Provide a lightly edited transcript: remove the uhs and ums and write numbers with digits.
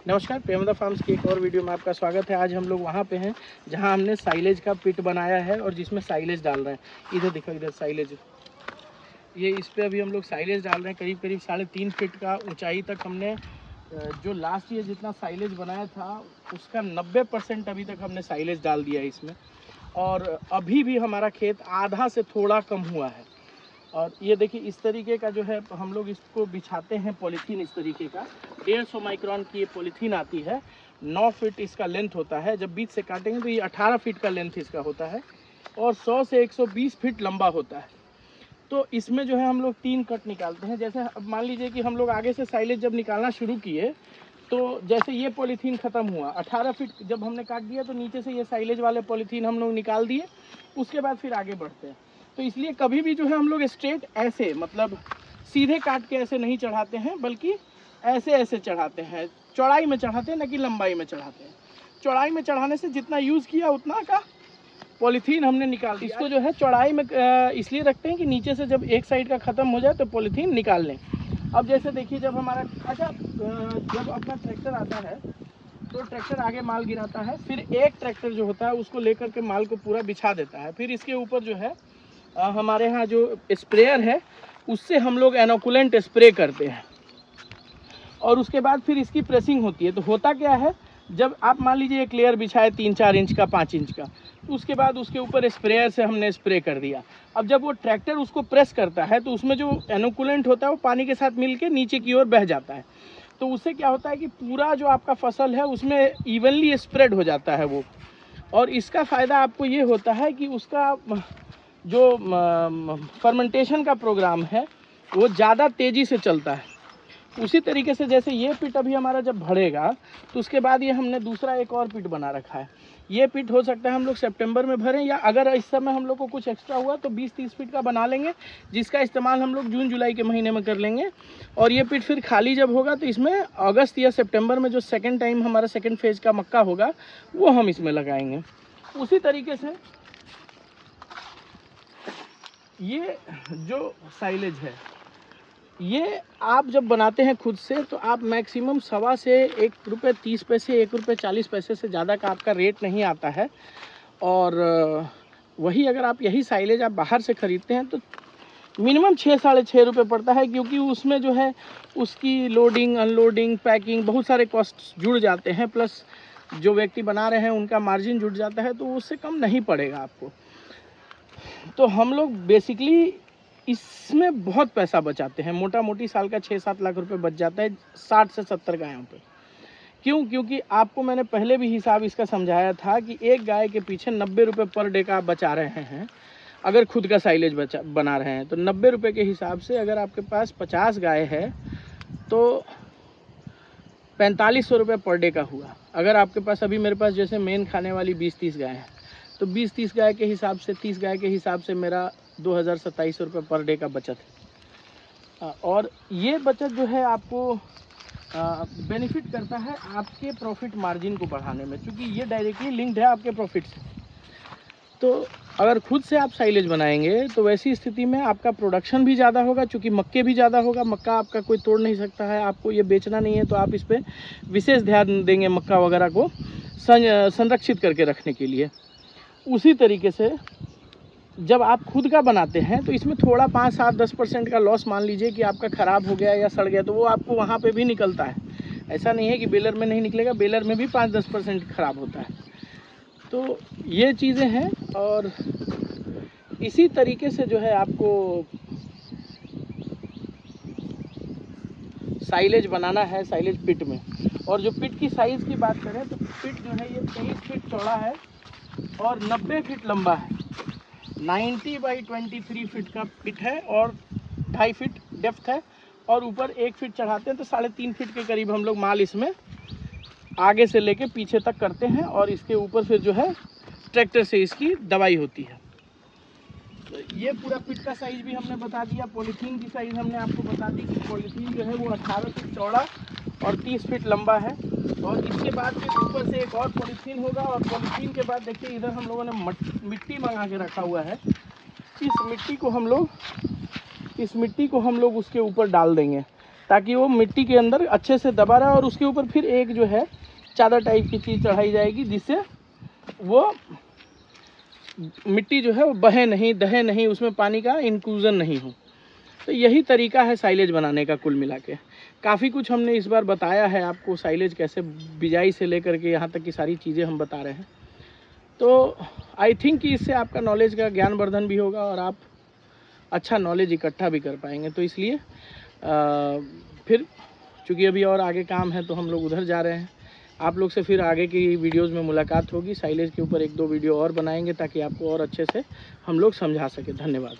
नमस्कार, प्रेमदा फार्म्स की एक और वीडियो में आपका स्वागत है। आज हम लोग वहाँ पे हैं जहाँ हमने साइलेज का पिट बनाया है और जिसमें साइलेज डाल रहे हैं। इधर देखो, इधर साइलेज, ये इस पे अभी हम लोग साइलेज डाल रहे हैं। करीब करीब 3.5 फीट का ऊंचाई तक हमने जो लास्ट ईयर जितना साइलेज बनाया था उसका 90% अभी तक हमने साइलेज डाल दिया है इसमें। और अभी भी हमारा खेत आधा से थोड़ा कम हुआ है। और ये देखिए, इस तरीके का जो है हम लोग इसको बिछाते हैं पॉलीथीन। इस तरीके का 150 माइक्रोन की ये पॉलीथीन आती है। 9 फीट इसका लेंथ होता है। जब बीच से काटेंगे तो ये 18 फीट का लेंथ इसका होता है और 100 से 120 फीट लंबा होता है। तो इसमें जो है हम लोग 3 कट निकालते हैं। जैसे अब मान लीजिए कि हम लोग आगे से साइलेज जब निकालना शुरू किए तो जैसे ये पॉलीथीन ख़त्म हुआ, 18 फीट जब हमने काट दिया तो नीचे से ये साइलेज वाले पॉलीथीन हम लोग निकाल दिए। उसके बाद फिर आगे बढ़ते हैं। तो इसलिए कभी भी जो है हम लोग स्ट्रेट ऐसे, मतलब सीधे काट के ऐसे नहीं चढ़ाते हैं, बल्कि ऐसे ऐसे चढ़ाते हैं। चौड़ाई में चढ़ाते हैं, न कि लंबाई में चढ़ाते हैं। चौड़ाई में चढ़ाने से जितना यूज़ किया उतना का पॉलीथीन हमने निकाल दिया। इसको जो है चौड़ाई में इसलिए रखते हैं कि नीचे से जब एक साइड का ख़त्म हो जाए तो पॉलीथीन निकाल लें। अब जैसे देखिए, जब हमारा जब अपना ट्रैक्टर आता है तो ट्रैक्टर आगे माल गिराता है, फिर एक ट्रैक्टर जो होता है उसको लेकर के माल को पूरा बिछा देता है। फिर इसके ऊपर जो है हमारे यहाँ जो स्प्रेयर है उससे हम लोग इनोकुलेंट स्प्रे करते हैं और उसके बाद फिर इसकी प्रेसिंग होती है। तो होता क्या है, जब आप मान लीजिए एक लेयर बिछाए 3-4 इंच का, 5 इंच का, तो उसके बाद उसके ऊपर स्प्रेयर से हमने स्प्रे कर दिया। अब जब वो ट्रैक्टर उसको प्रेस करता है तो उसमें जो इनोकुलेंट होता है वो पानी के साथ मिलके नीचे की ओर बह जाता है। तो उससे क्या होता है कि पूरा जो आपका फसल है उसमें इवनली स्प्रेड हो जाता है वो। और इसका फ़ायदा आपको ये होता है कि उसका जो फर्मेंटेशन का प्रोग्राम है वो ज़्यादा तेज़ी से चलता है। उसी तरीके से जैसे ये पिट अभी हमारा जब भरेगा तो उसके बाद ये हमने दूसरा एक और पिट बना रखा है। ये पिट हो सकता है हम लोग सितंबर में भरें, या अगर इस समय हम लोग को कुछ एक्स्ट्रा हुआ तो 20-30 फीट का बना लेंगे, जिसका इस्तेमाल हम लोग जून जुलाई के महीने में कर लेंगे। और ये पिट फिर खाली जब होगा तो इसमें अगस्त या सितंबर में जो सेकेंड टाइम हमारा सेकेंड फेज़ का मक्का होगा वो हम इसमें लगाएंगे। उसी तरीके से ये जो साइलेज है, ये आप जब बनाते हैं खुद से तो आप मैक्सिमम 1.25 से 1 रुपये 30 पैसे, 1 रुपये 40 पैसे से ज़्यादा का आपका रेट नहीं आता है। और वही अगर आप यही साइलेज आप बाहर से ख़रीदते हैं तो मिनिमम 6-6.5 रुपये पड़ता है, क्योंकि उसमें जो है उसकी लोडिंग, अनलोडिंग, पैकिंग, बहुत सारे कॉस्ट जुड़ जाते हैं। प्लस जो व्यक्ति बना रहे हैं उनका मार्जिन जुड़ जाता है, तो उससे कम नहीं पड़ेगा आपको। तो हम लोग बेसिकली इसमें बहुत पैसा बचाते हैं। मोटा मोटी साल का 6-7 लाख रुपए बच जाता है 60 से 70 गायों पे। क्यों? क्योंकि आपको मैंने पहले भी हिसाब इसका समझाया था कि एक गाय के पीछे 90 रुपये पर डे का आप बचा रहे हैं। अगर खुद का साइलेज बना रहे हैं तो 90 रुपये के हिसाब से अगर आपके पास 50 गाय है तो 4500 रुपये पर डे का हुआ। अगर आपके पास अभी मेरे पास जैसे मेन खाने वाली 20-30 गाय हैं तो 20-30 गाय के हिसाब से, 30 गाय के हिसाब से मेरा 2027 रुपये पर डे का बचत है। और ये बचत जो है आपको बेनिफिट करता है आपके प्रॉफिट मार्जिन को बढ़ाने में, क्योंकि ये डायरेक्टली लिंक्ड है आपके प्रॉफिट से। तो अगर खुद से आप साइलेज बनाएंगे तो वैसी स्थिति में आपका प्रोडक्शन भी ज़्यादा होगा, क्योंकि मक्के भी ज़्यादा होगा। मक्का आपका कोई तोड़ नहीं सकता है, आपको ये बेचना नहीं है, तो आप इस पर विशेष ध्यान देंगे मक्का वगैरह को संरक्षित करके रखने के लिए। उसी तरीके से जब आप खुद का बनाते हैं तो इसमें थोड़ा 5-7-10% का लॉस, मान लीजिए कि आपका ख़राब हो गया या सड़ गया, तो वो आपको वहाँ पे भी निकलता है। ऐसा नहीं है कि बेलर में नहीं निकलेगा, बेलर में भी 5-10% ख़राब होता है। तो ये चीज़ें हैं। और इसी तरीके से जो है आपको साइलेज बनाना है, साइलेज पिट में। और जो पिट की साइज़ की बात करें तो पिट जो है ये 23 फीट चौड़ा है और 90 फीट लंबा है। 90 बाई 23 फीट का पिट है और 2.5 फीट डेप्थ है। और ऊपर 1 फीट चढ़ाते हैं तो 3.5 फीट के करीब हम लोग माल इसमें आगे से लेके पीछे तक करते हैं। और इसके ऊपर फिर जो है ट्रैक्टर से इसकी दवाई होती है। तो ये पूरा पिट का साइज़ भी हमने बता दिया। पॉलीथीन की साइज़ हमने आपको बता दी कि पॉलीथीन जो है वो 18 फीट चौड़ा और 30 फीट लंबा है। और इसके बाद फिर ऊपर से एक और पॉलीथीन होगा। और पॉलीथीन के बाद देखिए, इधर हम लोगों ने मिट्टी मंगा के रखा हुआ है। इस मिट्टी को हम लोग उसके ऊपर डाल देंगे। ताकि वो मिट्टी के अंदर अच्छे से दबा रहे, और उसके ऊपर फिर एक जो है चादर टाइप की चीज़ चढ़ाई जाएगी, जिससे वो मिट्टी जो है वो बहे नहीं, दहे नहीं, उसमें पानी का इंक्लूजन नहीं हो। तो यही तरीका है साइलेज बनाने का। कुल मिला के काफ़ी कुछ हमने इस बार बताया है आपको, साइलेज कैसे बिजाई से लेकर के यहाँ तक की सारी चीज़ें हम बता रहे हैं। तो आई थिंक कि इससे आपका नॉलेज का ज्ञानवर्धन भी होगा और आप अच्छा नॉलेज इकट्ठा भी कर पाएंगे। तो इसलिए फिर चूँकि अभी और आगे काम है तो हम लोग उधर जा रहे हैं। आप लोग से फिर आगे की वीडियोज़ में मुलाकात होगी। साइलेज के ऊपर 1-2 वीडियो और बनाएंगे ताकि आपको और अच्छे से हम लोग समझा सकें। धन्यवाद।